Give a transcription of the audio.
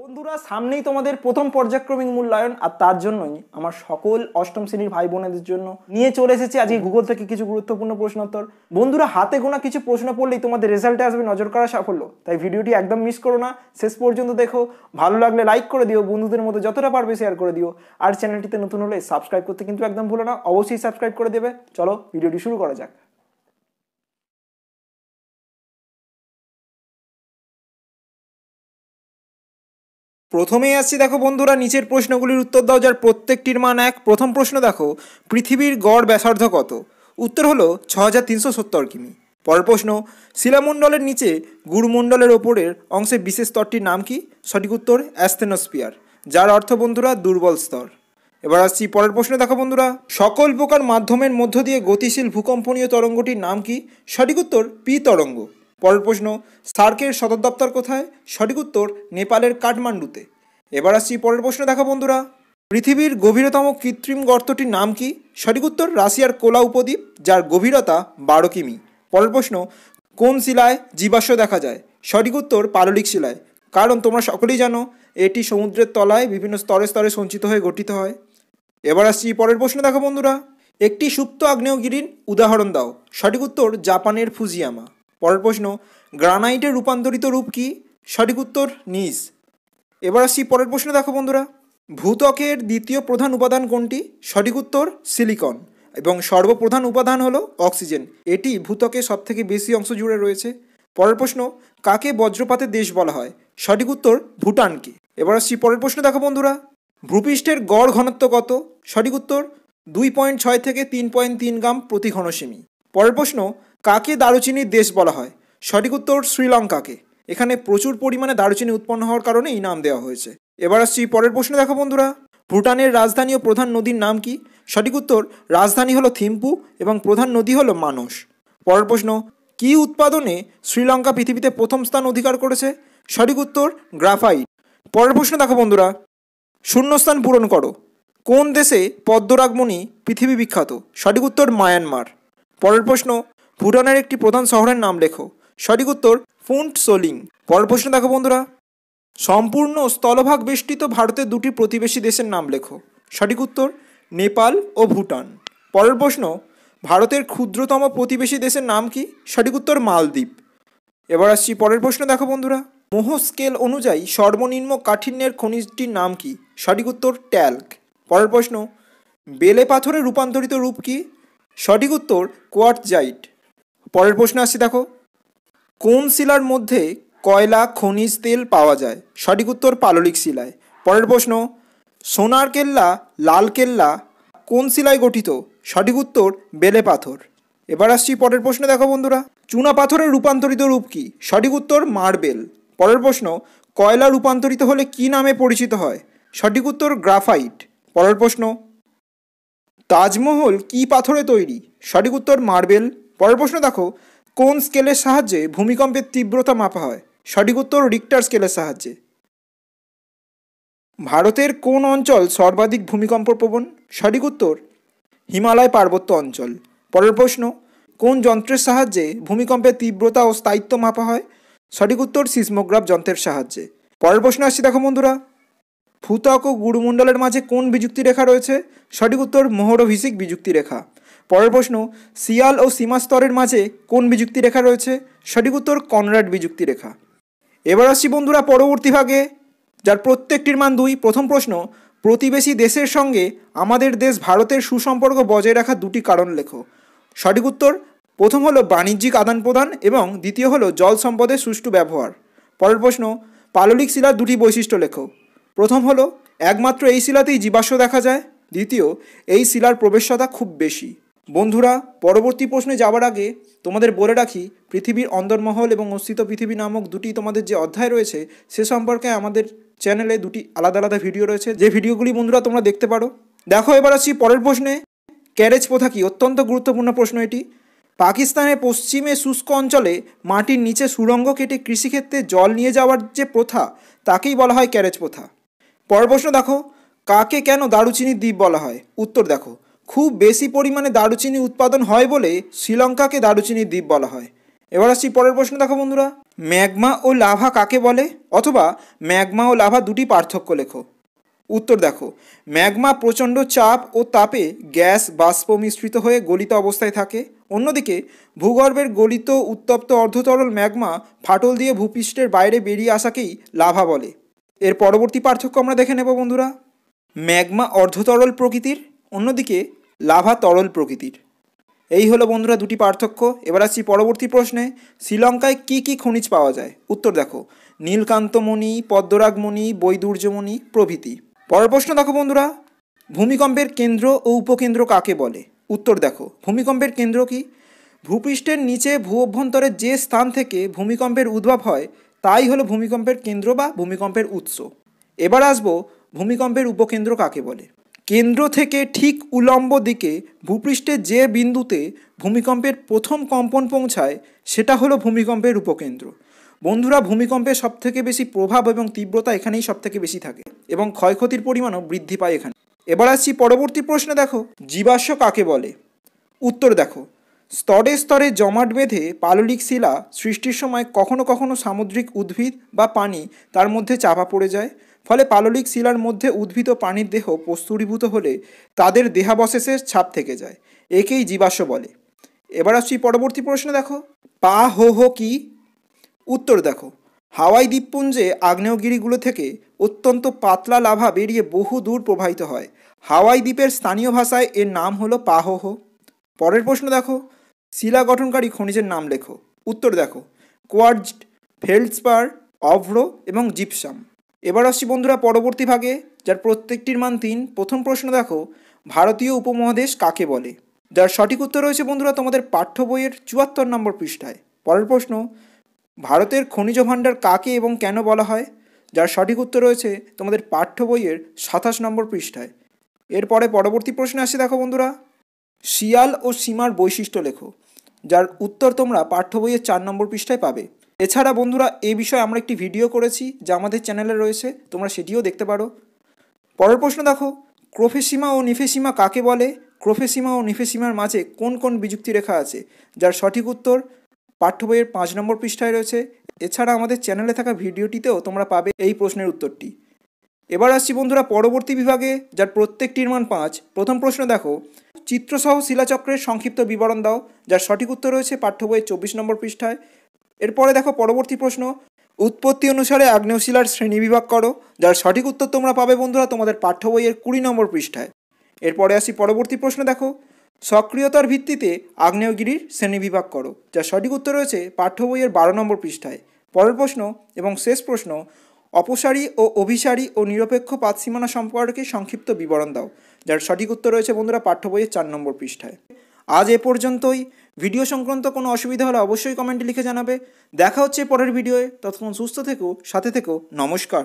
বন্ধুরা সামনেই তোমাদের প্রথম পর্যায়ক্রমিক মূল্যায়ন, আর তার জন্যই আমার সকল অষ্টম শ্রেণীর ভাই বোনেদের জন্য নিয়ে চলে এসেছি আজকে গুগল থেকে কিছু গুরুত্বপূর্ণ প্রশ্নোত্তর। বন্ধুরা হাতে গোনা কিছু প্রশ্ন পড়লেই তোমাদের রেজাল্টে আসবে নজর করা সাফল্য, তাই ভিডিওটি একদম মিস করো না, শেষ পর্যন্ত দেখো। ভালো লাগলে লাইক করে দিও, বন্ধুদের মধ্যে যতটা পারবে শেয়ার করে দিও, আর চ্যানেলটিতে নতুন হলে সাবস্ক্রাইব করতে কিন্তু একদম ভুলো না, অবশ্যই সাবস্ক্রাইব করে দেবে। চলো ভিডিওটি শুরু করা যাক। প্রথমেই আসছি, দেখো বন্ধুরা নিচের প্রশ্নগুলির উত্তর দাও যার প্রত্যেকটির মান এক। প্রথম প্রশ্ন দেখো, পৃথিবীর গড় ব্যাসার্ধ কত? উত্তর হলো 6370 কিমি। পরের প্রশ্ন, শিলামণ্ডলের নিচে গুরুমণ্ডলের ওপরের অংশে বিশেষ স্তরটির নাম কি? সঠিক উত্তর অ্যাস্থেনোস্ফিয়ার, যার অর্থ বন্ধুরা দুর্বল স্তর। এবার আসছি পরের প্রশ্ন, দেখো বন্ধুরা সকল প্রকার মাধ্যমের মধ্য দিয়ে গতিশীল ভূকম্পনীয় তরঙ্গটির নাম কি? সঠিক উত্তর পি তরঙ্গ। পরের প্রশ্ন, সার্কের সদর দপ্তর কোথায়? সঠিক উত্তর নেপালের কাঠমান্ডুতে। এবার আসছি পরের প্রশ্ন, দেখো বন্ধুরা পৃথিবীর গভীরতম কৃত্রিম গর্তটির নাম কি? সঠিক উত্তর রাশিয়ার কোলা উপদ্বীপ, যার গভীরতা 12 কিমি। পরের প্রশ্ন, কোন শিলায় জীবাশ্ম দেখা যায়? সঠিক উত্তর পাললিক শিলায়, কারণ তোমরা সকলেই জানো এটি সমুদ্রের তলায় বিভিন্ন স্তরে স্তরে সঞ্চিত হয়ে গঠিত হয়। এবার আসছি পরের প্রশ্ন, দেখো বন্ধুরা একটি সুপ্ত আগ্নেয়গিরির উদাহরণ দাও। সঠিক উত্তর জাপানের ফুজিয়ামা। পরের প্রশ্ন, গ্রানাইটের রূপান্তরিত রূপ কি? সঠিক উত্তর নিজ। এবার আসছি পরের প্রশ্ন, দেখো বন্ধুরা ভূত্বকের দ্বিতীয় প্রধান উপাদান কোনটি? সঠিক উত্তর সিলিকন, এবং সর্বপ্রধান উপাদান হলো অক্সিজেন, এটি ভূত্বকের সবথেকে বেশি অংশ জুড়ে রয়েছে। পরের প্রশ্ন, কাকে বজ্রপাতের দেশ বলা হয়? সঠিক উত্তর ভুটানকে। এবার আসছি পরের প্রশ্ন, দেখো বন্ধুরা ভূপৃষ্ঠের গড় ঘনত্ব কত? সঠিক উত্তর 2.6 থেকে 3.3 গ্রাম প্রতি ঘনসেমি। পরের প্রশ্ন, কাকে দারুচিনির দেশ বলা হয়? সঠিক উত্তর শ্রীলঙ্কাকে, এখানে প্রচুর পরিমাণে দারুচিনি উৎপন্ন হওয়ার কারণে এই নাম দেওয়া হয়েছে। এবার আসছি পরের প্রশ্ন, দেখো বন্ধুরা ভুটানের রাজধানী ও প্রধান নদীর নাম কি? সঠিক উত্তর রাজধানী হলো থিম্পু এবং প্রধান নদী হলো মানস। পরের প্রশ্ন, কি উৎপাদনে শ্রীলঙ্কা পৃথিবীতে প্রথম স্থান অধিকার করেছে? সঠিক উত্তর গ্রাফাইট। পরের প্রশ্ন, দেখো বন্ধুরা শূন্যস্থান পূরণ করো। কোন দেশে পদ্মরাগমণি পৃথিবী বিখ্যাত? সঠিক উত্তর মায়ানমার। পরের প্রশ্ন, ভুটানের একটি প্রধান শহরের নাম লেখো। সঠিক উত্তর ফুন্ট সোলিং। পরের প্রশ্ন, দেখো বন্ধুরা সম্পূর্ণ স্থলভাগ বেষ্টিত ভারতের দুটি প্রতিবেশী দেশের নাম লেখো। সঠিক উত্তর নেপাল ও ভুটান। পরের প্রশ্ন, ভারতের ক্ষুদ্রতম প্রতিবেশী দেশের নাম কি? সঠিক উত্তর মালদ্বীপ। এবার আসছি পরের প্রশ্ন, দেখো বন্ধুরা মোহ স্কেল অনুযায়ী সর্বনিম্ন কাঠিন্যের খনিজটির নাম কি? সঠিক উত্তর ট্যাল্ক। পরের প্রশ্ন, বেলে পাথরের রূপান্তরিত রূপ কি? সঠিক উত্তর কোয়ার্টজাইট। পরের প্রশ্ন আসছি, দেখো কোন শিলার মধ্যে কয়লা খনিজ তেল পাওয়া যায়? সঠিক উত্তর পাললিক শিলায়। পরের প্রশ্ন, সোনার কেল্লা লাল কেল্লা কোন শিলায় গঠিত? সঠিক উত্তর বেলে পাথর। এবার আসছি পরের প্রশ্ন, দেখো বন্ধুরা চুনা পাথরের রূপান্তরিত রূপ কি? সঠিক উত্তর মার্বেল। পরের প্রশ্ন, কয়লা রূপান্তরিত হলে কি নামে পরিচিত হয়? সঠিক উত্তর গ্রাফাইট। পরের প্রশ্ন, তাজমহল কি পাথরে তৈরি? সঠিক উত্তর মার্বেল। পরের প্রশ্ন দেখো কোন স্কেলের সাহায্যে ভূমিকম্পের তীব্রতা মাপা হয়? সঠিক উত্তর রিক্টার স্কেলের সাহায্যে। ভারতের কোন অঞ্চল সর্বাধিক ভূমিকম্প প্রবণ? সঠিক উত্তর হিমালয় পার্বত্য অঞ্চল। পরের প্রশ্ন, কোন যন্ত্রের সাহায্যে ভূমিকম্পের তীব্রতা ও স্থায়িত্ব মাপা হয়? সঠিক উত্তর সিসমোগ্রাফ যন্ত্রের সাহায্যে। পরের প্রশ্ন আসছি, দেখো বন্ধুরা ভূত্বক ও গুরুমণ্ডলের মাঝে কোন বিযুক্তি রেখা রয়েছে? সঠিক উত্তর মোহরভিষিক বিযুক্তি রেখা। পরের প্রশ্ন, শিয়াল ও সীমাস্তরের মাঝে কোন বিযুক্তি রেখা রয়েছে? সঠিক উত্তর কনরাড বিযুক্তি রেখা। এবার আসছি বন্ধুরা পরবর্তী ভাগে, যার প্রত্যেকটির মান 2। প্রথম প্রশ্ন, প্রতিবেশী দেশের সঙ্গে আমাদের দেশ ভারতের সুসম্পর্ক বজায় রাখার দুটি কারণ লেখো। সঠিক উত্তর প্রথম হলো বাণিজ্যিক আদান প্রদান এবং দ্বিতীয় হলো জল সম্পদের সুষ্ঠু ব্যবহার। পরের প্রশ্ন, পাললিক শিলার দুটি বৈশিষ্ট্য লেখো। প্রথম হলো একমাত্র এই শিলাতেই জীবাশ্ম দেখা যায়, দ্বিতীয় এই শিলার প্রবেশ্যতা খুব বেশি। বন্ধুরা পরবর্তী প্রশ্নে যাওয়ার আগে তোমাদের বলে রাখি পৃথিবীর অন্দরমহল এবং অস্তিত্ব পৃথিবী নামক দুটি তোমাদের যে অধ্যায় রয়েছে সে সম্পর্কে আমাদের চ্যানেলে দুটি আলাদা আলাদা ভিডিও রয়েছে, যে ভিডিওগুলি বন্ধুরা তোমরা দেখতে পারো। দেখো এবার আসছি পরের প্রশ্নে, ক্যারেজ প্রথা কি? অত্যন্ত গুরুত্বপূর্ণ প্রশ্ন এটি। পাকিস্তানের পশ্চিমে শুষ্ক অঞ্চলে মাটির নিচে সুড়ঙ্গ কেটে কৃষিক্ষেত্রে জল নিয়ে যাওয়ার যে প্রথা তাকেই বলা হয় ক্যারেজ প্রথা। পরের প্রশ্ন দেখো কাকে কেন দারুচিনির দ্বীপ বলা হয়? উত্তর দেখো খুব বেশি পরিমাণে দারুচিনি উৎপাদন হয় বলে শ্রীলঙ্কাকে দারুচিনির দ্বীপ বলা হয়। এবার আসছি পরের প্রশ্ন, দেখো বন্ধুরা ম্যাগমা ও লাভা কাকে বলে, অথবা ম্যাগমা ও লাভা দুটি পার্থক্য লেখো। উত্তর দেখো, ম্যাগমা প্রচণ্ড চাপ ও তাপে গ্যাস বাষ্প মিশ্রিত হয়ে গলিত অবস্থায় থাকে। অন্যদিকে ভূগর্ভের গলিত উত্তপ্ত অর্ধতরল ম্যাগমা ফাটল দিয়ে ভূপৃষ্ঠের বাইরে বেরিয়ে আসাকেই লাভা বলে। এর পরবর্তী পার্থক্য আমরা দেখে নেব বন্ধুরা। ম্যাগমা অর্ধতরল প্রকৃতির, অন্যদিকে লাভা তরল প্রকৃতির। এই হলো বন্ধুরা দুটি পার্থক্য। এবার আসছি পরবর্তী প্রশ্নে, শ্রীলঙ্কায় কি কি খনিজ পাওয়া যায়। উত্তর দেখো, নীলকান্তমণি, পদ্মরাগমণি, বৈদুর্যমণি প্রভৃতি। পরের প্রশ্ন দেখো বন্ধুরা, ভূমিকম্পের কেন্দ্র ও উপকেন্দ্র কাকে বলে। উত্তর দেখো, ভূমিকম্পের কেন্দ্র কি? ভূপৃষ্ঠের নিচে ভূ অভ্যন্তরে যে স্থান থেকে ভূমিকম্পের উদ্ভব হয় তাই হলো ভূমিকম্পের কেন্দ্র বা ভূমিকম্পের উৎস। এবার আসবো ভূমিকম্পের উপকেন্দ্র কাকে বলে। কেন্দ্র থেকে ঠিক উলম্ব দিকে ভূপৃষ্ঠের যে বিন্দুতে ভূমিকম্পের প্রথম কম্পন পৌঁছায় সেটা হলো ভূমিকম্পের উপকেন্দ্র। বন্ধুরা, ভূমিকম্পের সবথেকে বেশি প্রভাব এবং তীব্রতা এখানেই সবথেকে বেশি থাকে এবং ক্ষয়ক্ষতির পরিমাণও বৃদ্ধি পায় এখানে। এবার আসছি পরবর্তী প্রশ্নে, দেখো জীবাশ্ম কাকে বলে। উত্তর দেখো, স্তরে স্তরে জমাট বেঁধে পাললিক শিলা সৃষ্টির সময় কখনো কখনো সামুদ্রিক উদ্ভিদ বা পানি তার মধ্যে চাপা পড়ে যায়, ফলে পাললিক শিলার মধ্যে উদ্ভিদ ও প্রাণীর দেহ প্রস্তুরীভূত হলে তাদের দেহাবশেষের ছাপ থেকে যায়, একেই জীবাশ্ম বলে। এবার আসছি পরবর্তী প্রশ্ন, দেখো পা হো হো কি। উত্তর দেখো, হাওয়াই দ্বীপপুঞ্জে আগ্নেয়গিরিগুলো থেকে অত্যন্ত পাতলা লাভা বেরিয়ে বহু দূর প্রবাহিত হয়। হাওয়াই দ্বীপের স্থানীয় ভাষায় এর নাম হলো পাহোহো। পরের প্রশ্ন দেখো, শিলা গঠনকারী খনিজের নাম লেখো। উত্তর দেখো, কোয়ার্টজ, ফেল্ডস্পার, অভ্র এবং জিপসাম। এবার আসছি বন্ধুরা পরবর্তী ভাগে, যার প্রত্যেকটির মান 3। প্রথম প্রশ্ন দেখো, ভারতীয় উপমহাদেশ কাকে বলে। যার সঠিক উত্তর রয়েছে বন্ধুরা তোমাদের পাঠ্য বইয়ের 74 নম্বর পৃষ্ঠায়। পরের প্রশ্ন, ভারতের খনিজ ভাণ্ডার কাকে এবং কেন বলা হয়। যার সঠিক উত্তর রয়েছে তোমাদের পাঠ্য বইয়ের 27 নম্বর পৃষ্ঠায়। এরপরে পরবর্তী প্রশ্নে আসছে, দেখো বন্ধুরা, শিয়াল ও সীমার বৈশিষ্ট্য লেখো। যার উত্তর তোমরা পাঠ্য বইয়ের 4 নম্বর পৃষ্ঠায় পাবে। এছাড়া বন্ধুরা এই বিষয়ে আমরা একটি ভিডিও করেছি যা আমাদের চ্যানেলে রয়েছে, তোমরা সেটিও দেখতে পারো। পরের প্রশ্ন দেখো, ক্রোফেসীমা ও নিফেসীমা কাকে বলে। ক্রোফেসীমা ও নিফেসীমার মাঝে কোন কোন বিযুক্তি রেখা আছে। যার সঠিক উত্তর পাঠ্য বইয়ের 5 নম্বর পৃষ্ঠায় রয়েছে। এছাড়া আমাদের চ্যানেলে থাকা ভিডিওটিতেও তোমরা পাবে এই প্রশ্নের উত্তরটি। এবার আসছি বন্ধুরা পরবর্তী বিভাগে, যার প্রত্যেকটির মান 5। প্রথম প্রশ্ন দেখো, চিত্রসহ শিলাচক্রের সংক্ষিপ্ত বিবরণ দাও। যার সঠিক উত্তর রয়েছে পাঠ্য বইয়ের 24 নম্বর পৃষ্ঠায়। এরপরে দেখো পরবর্তী প্রশ্ন, উৎপত্তি অনুসারে আগ্নেয়শিলার শ্রেণীবিভাগ করো। যার সঠিক উত্তর তোমরা পাবে বন্ধুরা তোমাদের পাঠ্য বইয়ের 20 নম্বর পৃষ্ঠায়। এরপরে আসি পরবর্তী প্রশ্ন, দেখো সক্রিয়তার ভিত্তিতে আগ্নেয়গিরির শ্রেণীবিভাগ করো। যার সঠিক উত্তর রয়েছে পাঠ্য বইয়ের 12 নম্বর পৃষ্ঠায়। পরের প্রশ্ন এবং শেষ প্রশ্ন, অপসারী ও অভিসারী ও নিরপেক্ষ পাতসীমানা সম্পর্কে সংক্ষিপ্ত বিবরণ দাও। যার সঠিক উত্তর রয়েছে বন্ধুরা পাঠ্য বইয়ের 4 নম্বর পৃষ্ঠায়। আজ এ পর্যন্তই। ভিডিও সংক্রান্ত কোনো অসুবিধা হলে অবশ্যই কমেন্টে লিখে জানাবে। দেখা হচ্ছে পরের ভিডিওয়ে। ততক্ষণ সুস্থ থেকো, সাথে থেকো। নমস্কার।